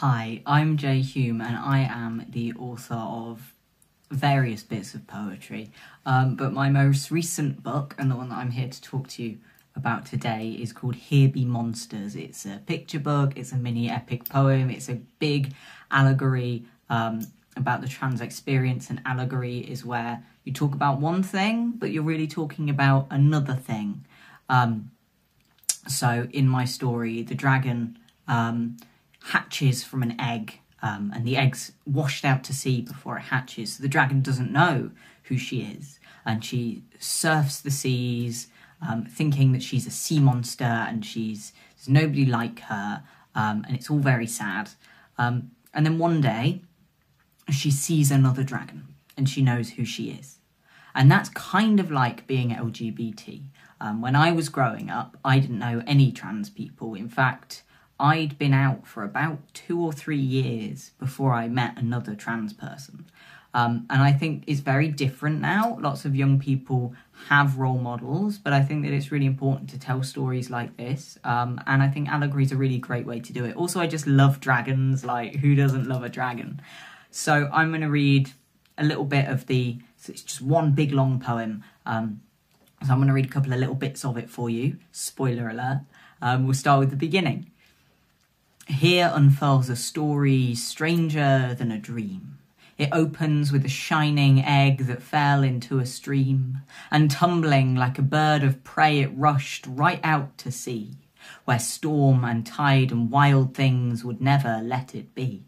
Hi, I'm Jay Hume and I am the author of various bits of poetry, but my most recent book, and the one that I'm here to talk to you about today, is called Here Be Monsters. It's a picture book, it's a mini epic poem, it's a big allegory about the trans experience, and allegory is where you talk about one thing, but you're really talking about another thing. So in my story, the dragon hatches from an egg, and the egg's washed out to sea before it hatches. So the dragon doesn't know who she is, and she surfs the seas, thinking that she's a sea monster, and there's nobody like her, and it's all very sad. And then one day, she sees another dragon, and she knows who she is. And that's kind of like being LGBT. When I was growing up, I didn't know any trans people. In fact, I'd been out for about 2 or 3 years before I met another trans person. And I think it's very different now. Lots of young people have role models, but I think that it's really important to tell stories like this. And I think allegory is a really great way to do it. Also, I just love dragons. Like, who doesn't love a dragon? So I'm going to read a little bit of so it's just one big long poem. So I'm going to read a couple of little bits of it for you. Spoiler alert. We'll start with the beginning. Here unfurls a story stranger than a dream. It opens with a shining egg that fell into a stream, and tumbling like a bird of prey it rushed right out to sea, where storm and tide and wild things would never let it be.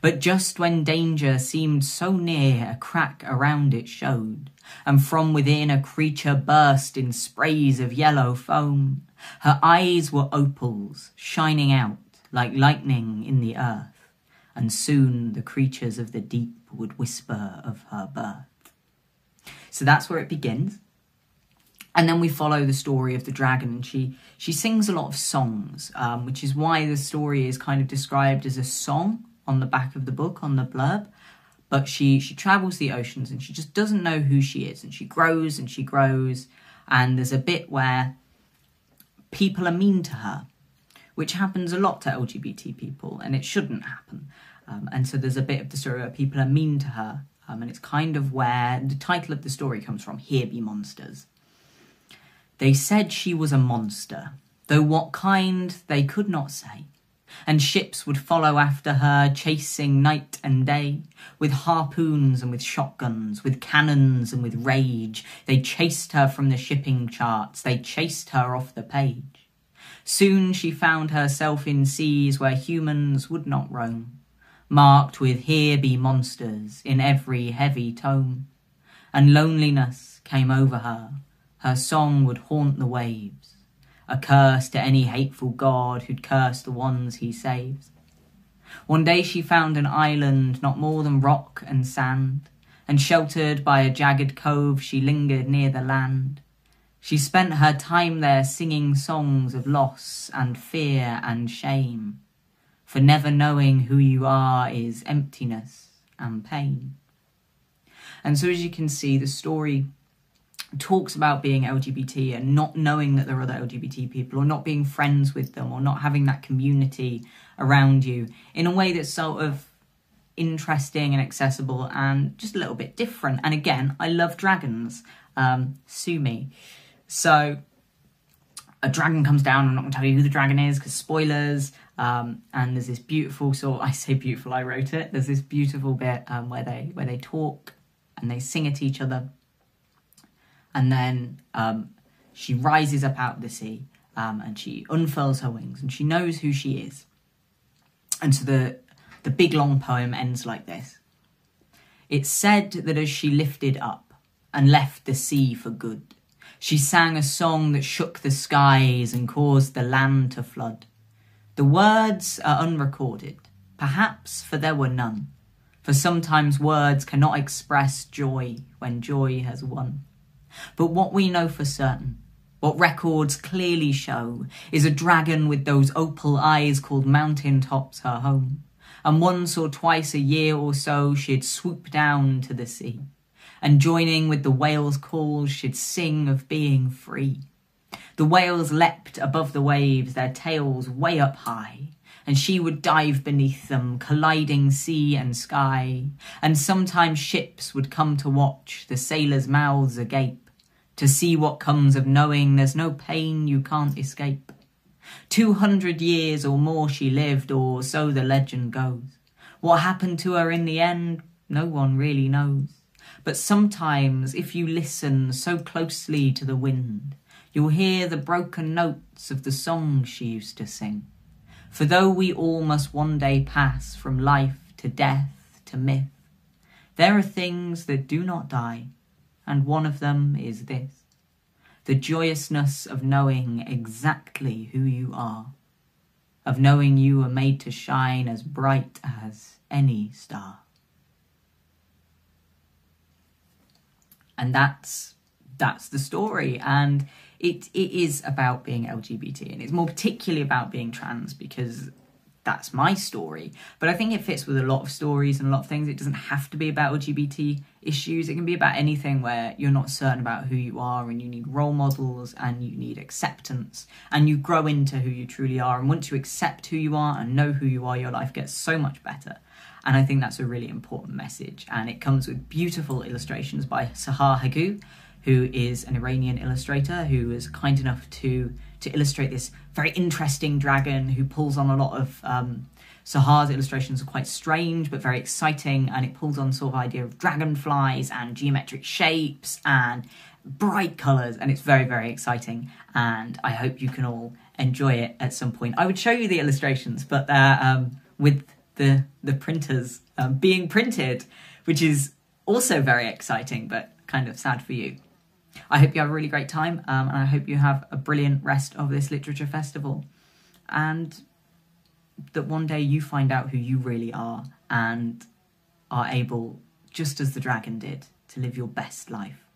But just when danger seemed so near, a crack around it showed, and from within a creature burst in sprays of yellow foam. Her eyes were opals, shining out like lightning in the earth, and soon the creatures of the deep would whisper of her birth. So that's where it begins. And then we follow the story of the dragon, and she sings a lot of songs, which is why the story is kind of described as a song on the back of the book, on the blurb. But she travels the oceans, and she just doesn't know who she is, and she grows, and there's a bit where people are mean to her, which happens a lot to LGBT people, and it shouldn't happen. And so there's a bit of the story where people are mean to her, and it's kind of where the title of the story comes from, Here Be Monsters. They said she was a monster, though what kind they could not say, and ships would follow after her, chasing night and day, with harpoons and with shotguns, with cannons and with rage. They chased her from the shipping charts, they chased her off the page. Soon she found herself in seas where humans would not roam, marked with "Here be monsters" in every heavy tome. And loneliness came over her, her song would haunt the waves, a curse to any hateful god who'd curse the ones he saves. One day she found an island not more than rock and sand, and sheltered by a jagged cove she lingered near the land. She spent her time there singing songs of loss and fear and shame, for never knowing who you are is emptiness and pain. And so as you can see, the story talks about being LGBT and not knowing that there are other LGBT people, or not being friends with them, or not having that community around you, in a way that's sort of interesting and accessible and just a little bit different. And again, I love dragons. Sue me. So a dragon comes down. I'm not going to tell you who the dragon is because spoilers. And there's this beautiful I say beautiful, I wrote it. There's this beautiful bit where they talk and they sing at each other. And then she rises up out of the sea, and she unfurls her wings, and she knows who she is. And so the big long poem ends like this. It's said that as she lifted up and left the sea for good, she sang a song that shook the skies and caused the land to flood. The words are unrecorded, perhaps for there were none, for sometimes words cannot express joy when joy has won. But what we know for certain, what records clearly show, is a dragon with those opal eyes called mountain tops her home. And once or twice a year or so she'd swoop down to the sea, and joining with the whales' calls she'd sing of being free. The whales leapt above the waves, their tails way up high, and she would dive beneath them, colliding sea and sky, and sometimes ships would come to watch, the sailors' mouths agape, to see what comes of knowing there's no pain you can't escape. 200 years or more she lived, or so the legend goes. What happened to her in the end, no one really knows. But sometimes, if you listen so closely to the wind, you'll hear the broken notes of the songs she used to sing. For though we all must one day pass from life to death to myth, there are things that do not die, and one of them is this: the joyousness of knowing exactly who you are, of knowing you are made to shine as bright as any star. And that's the story. And it is about being LGBT, and it's more particularly about being trans because that's my story. But I think it fits with a lot of stories and a lot of things. It doesn't have to be about LGBT issues. It can be about anything where you're not certain about who you are, and you need role models and you need acceptance, and you grow into who you truly are. And once you accept who you are and know who you are, your life gets so much better. And I think that's a really important message. And it comes with beautiful illustrations by Sahar Hagu, who is an Iranian illustrator who is kind enough to illustrate this very interesting dragon who pulls on a lot of... Sahar's illustrations are quite strange but very exciting, and it pulls on sort of idea of dragonflies and geometric shapes and bright colours, and it's very, very exciting. And I hope you can all enjoy it at some point. I would show you the illustrations, but they're with the printers being printed, which is also very exciting but kind of sad for you. I hope you have a really great time, and I hope you have a brilliant rest of this literature festival, and that one day you find out who you really are and are able, just as the dragon did, to live your best life.